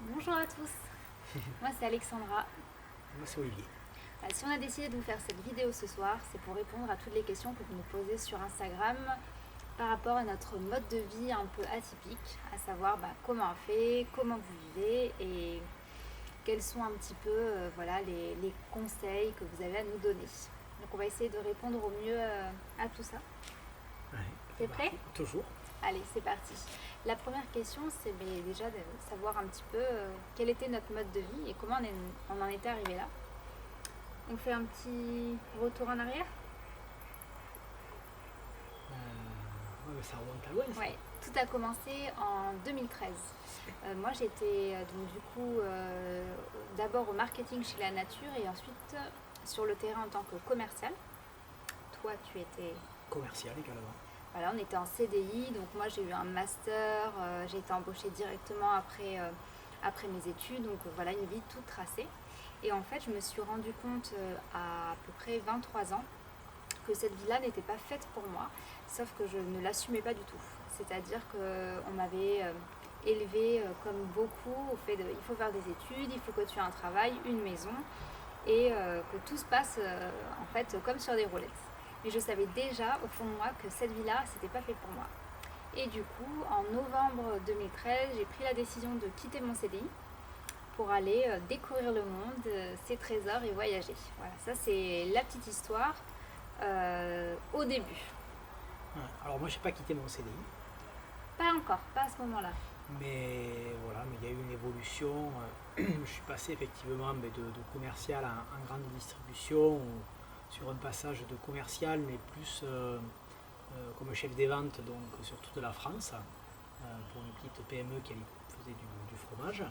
Bonjour à tous, moi c'est Alexandra. Moi, c'est Olivier. Si on a décidé de vous faire cette vidéo ce soir, c'est pour répondre à toutes les questions que vous nous posez sur Instagram par rapport à notre mode de vie un peu atypique, à savoir comment on fait, comment vous vivez et quels sont un petit peu les conseils que vous avez à nous donner. Donc on va essayer de répondre au mieux à tout ça. Ouais, T'es prêt? toujours. Allez, c'est parti. La première question, c'est déjà de savoir un petit peu quel était notre mode de vie et comment on en était arrivé là. On fait un petit retour en arrière? Ouais, mais ça remonte à loin, ça. Ouais, tout a commencé en 2013. Moi, j'étais d'abord au marketing chez La Nature et ensuite sur le terrain en tant que commercial. Toi, tu étais... Commercial également. Voilà, on était en CDI, donc moi j'ai eu un master, j'ai été embauchée directement après mes études, donc voilà, une vie toute tracée. Et en fait, je me suis rendu compte à peu près 23 ans que cette vie-là n'était pas faite pour moi, sauf que je ne l'assumais pas du tout. C'est-à-dire qu'on m'avait élevée comme beaucoup au fait de il faut faire des études, il faut que tu aies un travail, une maison, et que tout se passe en fait comme sur des roulettes. Mais je savais déjà au fond de moi que cette vie-là, c'était pas fait pour moi. Et du coup, en novembre 2013, j'ai pris la décision de quitter mon CDI pour aller découvrir le monde, ses trésors et voyager. Voilà, ça c'est la petite histoire au début. Ouais. Alors, moi, je n'ai pas quitté mon CDI, Pas encore, pas à ce moment-là. mais voilà, mais il y a eu une évolution. Je suis passé effectivement de commercial en grande distribution, sur un passage de commercial, mais plus comme chef des ventes donc, sur toute la France, pour une petite PME qui faisait du fromage.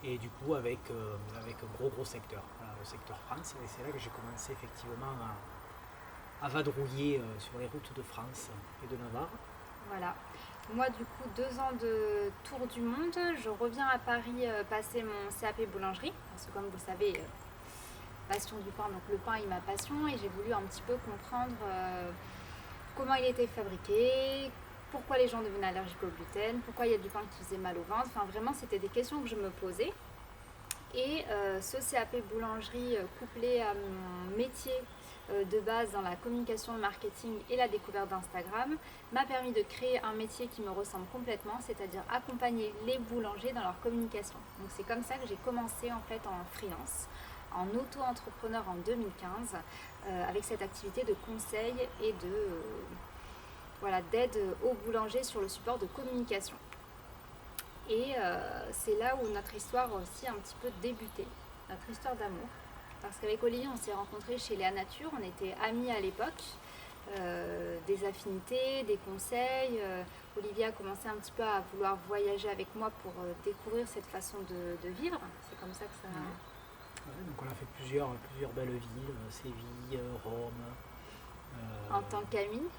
Et du coup, avec un gros secteur, voilà, le secteur France. Et c'est là que j'ai commencé effectivement à vadrouiller sur les routes de France et de Navarre. Voilà. Moi, du coup, 2 ans de tour du monde. Je reviens à Paris passer mon CAP boulangerie. Parce que, comme vous le savez, passion du pain, donc le pain est ma passion. Et j'ai voulu un petit peu comprendre comment il était fabriqué, pourquoi les gens devenaient allergiques au gluten, pourquoi il y a du pain qui faisait mal au ventre. Enfin, vraiment, c'était des questions que je me posais. Et ce CAP boulangerie couplé à mon métier de base dans la communication, le marketing et la découverte d'Instagram m'a permis de créer un métier qui me ressemble complètement, c'est-à-dire accompagner les boulangers dans leur communication. Donc c'est comme ça que j'ai commencé en fait en freelance, en auto-entrepreneur en 2015, avec cette activité de conseil et d'aide aux boulangers sur le support de communication. Et c'est là où notre histoire aussi a un petit peu débuté, notre histoire d'amour. Parce qu'avec Olivier, on s'est rencontrés chez Léa Nature, on était amis à l'époque, des affinités, des conseils. Olivier a commencé un petit peu à vouloir voyager avec moi pour découvrir cette façon de vivre. C'est comme ça que ça... Ouais, donc on a fait plusieurs belles villes, Séville, Rome. En tant qu'amis,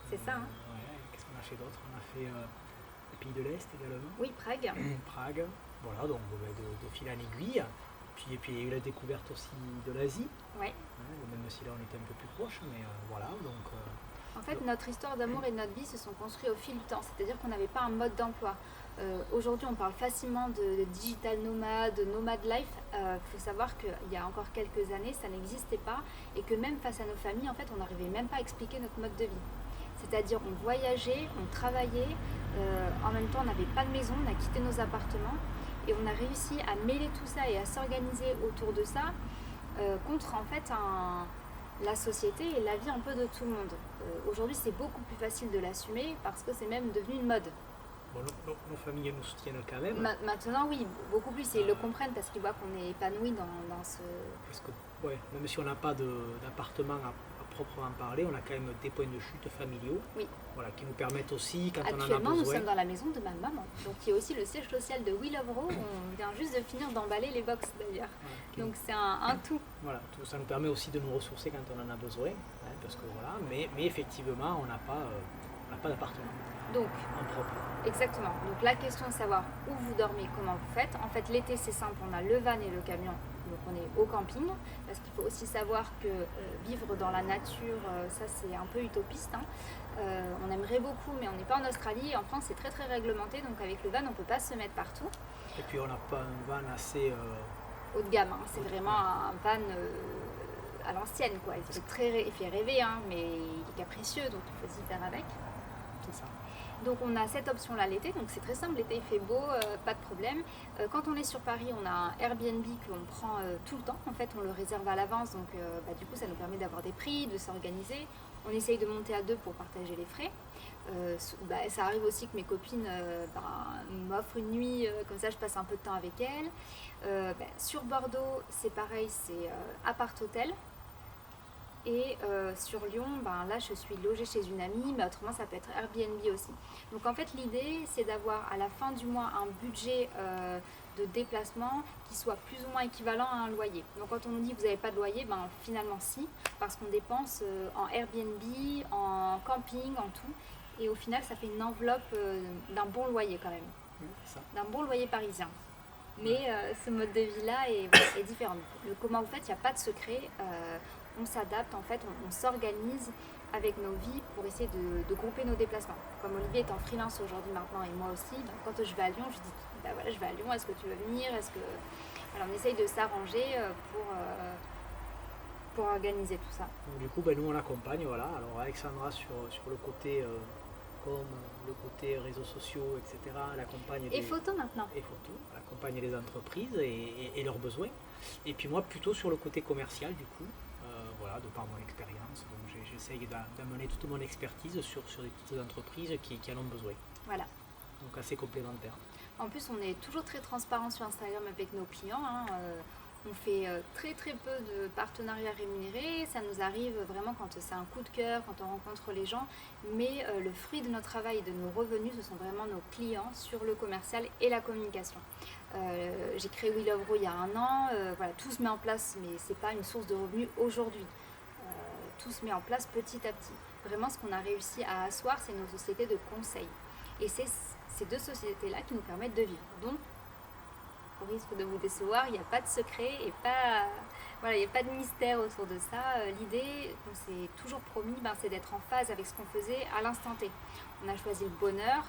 c'est ça, hein? Ouais, qu'est-ce qu'on a fait d'autre? On a fait les pays de l'Est également. Oui, Prague. Prague. Voilà, donc de fil en aiguille. Puis il y a eu la découverte aussi de l'Asie, Ouais. même si là on était un peu plus proche, mais voilà. Donc, En fait, notre histoire d'amour et de notre vie se sont construits au fil du temps, c'est-à-dire qu'on n'avait pas un mode d'emploi. Aujourd'hui, on parle facilement de digital nomade, de nomade life. Faut savoir qu'il y a encore quelques années, ça n'existait pas et que même face à nos familles, en fait, on n'arrivait même pas à expliquer notre mode de vie. C'est-à-dire, on voyageait, on travaillait, en même temps, on n'avait pas de maison, on a quitté nos appartements et on a réussi à mêler tout ça et à s'organiser autour de ça contre en fait la société et la vie un peu de tout le monde. Aujourd'hui, c'est beaucoup plus facile de l'assumer parce que c'est même devenu une mode. bon, nos familles nous soutiennent quand même. Maintenant, oui, beaucoup plus. Et ils le comprennent parce qu'ils voient qu'on est épanoui dans ce... Parce que ouais, même si on n'a pas d'appartement à proprement parler, on a quand même des points de chute familiaux, Oui. voilà, qui nous permettent aussi, quand on en a Actuellement, nous besoin. sommes dans la maison de ma maman. Donc, il y a aussi le siège social de We Love Raw. On vient juste de finir d'emballer les box d'ailleurs. Voilà, Donc, c'est un tout. voilà, ça nous permet aussi de nous ressourcer quand on en a besoin, hein, parce que voilà, mais effectivement, on n'a pas d'appartement Donc, en propre. exactement. Donc, la question de savoir où vous dormez, comment vous faites. En fait, l'été, c'est simple. On a le van et le camion. donc on est au camping, parce qu'il faut aussi savoir que vivre dans la nature, ça c'est un peu utopiste, hein. On aimerait beaucoup, mais on n'est pas en Australie, et en France c'est très très réglementé, donc avec le van on ne peut pas se mettre partout. Et puis on n'a pas un van assez... Haut de gamme, hein. C'est vraiment un van à l'ancienne, quoi. Il fait rêver, hein, mais il est capricieux, donc il faut s'y faire avec. C'est ça. Donc on a cette option-là l'été, donc c'est très simple, l'été il fait beau, pas de problème. Quand on est sur Paris, on a un Airbnb qu'on prend tout le temps, en fait on le réserve à l'avance, donc du coup ça nous permet d'avoir des prix, de s'organiser. On essaye de monter à deux pour partager les frais. Ça arrive aussi que mes copines m'offrent une nuit, comme ça je passe un peu de temps avec elles. Sur Bordeaux c'est pareil, c'est appart-hôtel. Et sur Lyon, là je suis logée chez une amie, mais autrement ça peut être Airbnb aussi. Donc en fait l'idée c'est d'avoir à la fin du mois un budget de déplacement qui soit plus ou moins équivalent à un loyer. Donc quand on nous dit que vous n'avez pas de loyer, finalement si, parce qu'on dépense en Airbnb, en camping, en tout. Et au final ça fait une enveloppe d'un bon loyer quand même, d'un bon loyer parisien. Mais ce mode de vie là est différent. Comment vous faites, il n'y a pas de secret. On s'adapte, en fait, on s'organise avec nos vies pour essayer de grouper nos déplacements. Comme Olivier est en freelance aujourd'hui maintenant et moi aussi, donc quand je vais à Lyon, je dis voilà, je vais à Lyon, est-ce que tu veux venir, Alors on essaye de s'arranger pour organiser tout ça. Donc, du coup, nous on accompagne, voilà. Alors Alexandra sur le côté le côté réseaux sociaux, etc. Elle accompagne et photos maintenant. Et photos, elle accompagne les entreprises et leurs besoins. Et puis moi plutôt sur le côté commercial du coup. De par mon expérience. Donc j'essaye d'amener toute mon expertise sur des petites entreprises qui en ont besoin. Voilà. Donc assez complémentaire. En plus, on est toujours très transparent sur Instagram avec nos clients, hein. On fait très très peu de partenariats rémunérés. Ça nous arrive vraiment quand c'est un coup de cœur, quand on rencontre les gens. Mais le fruit de notre travail et de nos revenus, ce sont vraiment nos clients sur le commercial et la communication. J'ai créé We Love Grow il y a 1 an. Tout se met en place, mais ce n'est pas une source de revenus aujourd'hui. Tout se met en place petit à petit. Vraiment, ce qu'on a réussi à asseoir, c'est nos sociétés de conseil. Et c'est ces 2 sociétés-là qui nous permettent de vivre. Donc, au risque de vous décevoir, il n'y a pas de secret et il n'y a pas de mystère autour de ça. L'idée, on s'est toujours promis, c'est d'être en phase avec ce qu'on faisait à l'instant T. On a choisi le bonheur,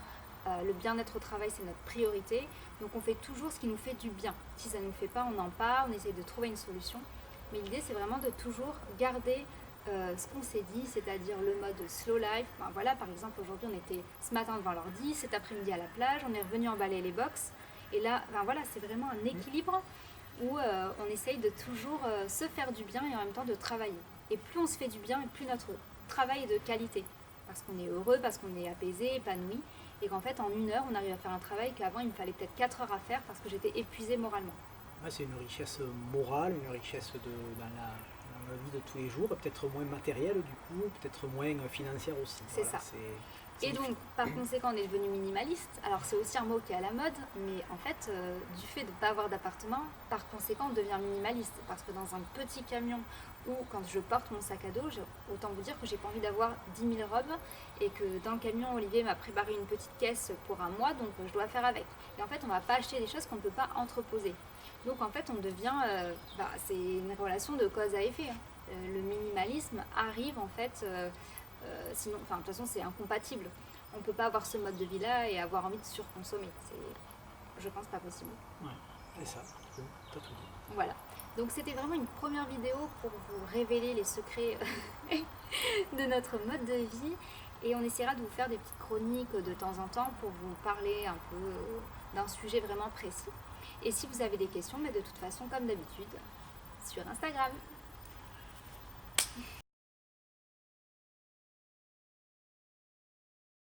le bien-être au travail, c'est notre priorité. Donc on fait toujours ce qui nous fait du bien. Si ça ne nous fait pas, on en parle, on essaye de trouver une solution. Mais l'idée, c'est vraiment de toujours garder ce qu'on s'est dit, c'est-à-dire le mode slow life. Par exemple, aujourd'hui, on était ce matin devant l'ordi, cet après-midi à la plage, on est revenu emballer les box. Et là, c'est vraiment un équilibre où on essaye de toujours se faire du bien et en même temps de travailler. Et plus on se fait du bien, et plus notre travail est de qualité. Parce qu'on est heureux, parce qu'on est apaisé, épanoui. Et qu'en fait, en 1 heure, on arrive à faire un travail qu'avant, il me fallait peut-être 4 heures à faire parce que j'étais épuisée moralement. C'est une richesse morale, une richesse dans la vie de tous les jours, peut-être moins matérielle du coup, peut-être moins financière aussi. C'est ça. Et donc, par conséquent, on est devenu minimaliste. Alors, c'est aussi un mot qui est à la mode, mais en fait, du fait de ne pas avoir d'appartement, par conséquent, on devient minimaliste. Parce que dans un petit camion, ou quand je porte mon sac à dos, autant vous dire que j'ai pas envie d'avoir 10 000 robes, et que dans le camion, Olivier m'a préparé une petite caisse pour 1 mois, donc je dois faire avec. Et en fait, on ne va pas acheter des choses qu'on ne peut pas entreposer. Donc, en fait, on devient... c'est une relation de cause à effet, hein. Le minimalisme arrive, en fait... sinon, de toute façon, c'est incompatible. On ne peut pas avoir ce mode de vie-là et avoir envie de surconsommer. C'est, je pense, pas possible. Ouais, c'est ça. T'as tout dit. Voilà. Donc, c'était vraiment une première vidéo pour vous révéler les secrets de notre mode de vie. Et on essaiera de vous faire des petites chroniques de temps en temps pour vous parler un peu d'un sujet vraiment précis. Et si vous avez des questions, mais de toute façon, comme d'habitude, sur Instagram.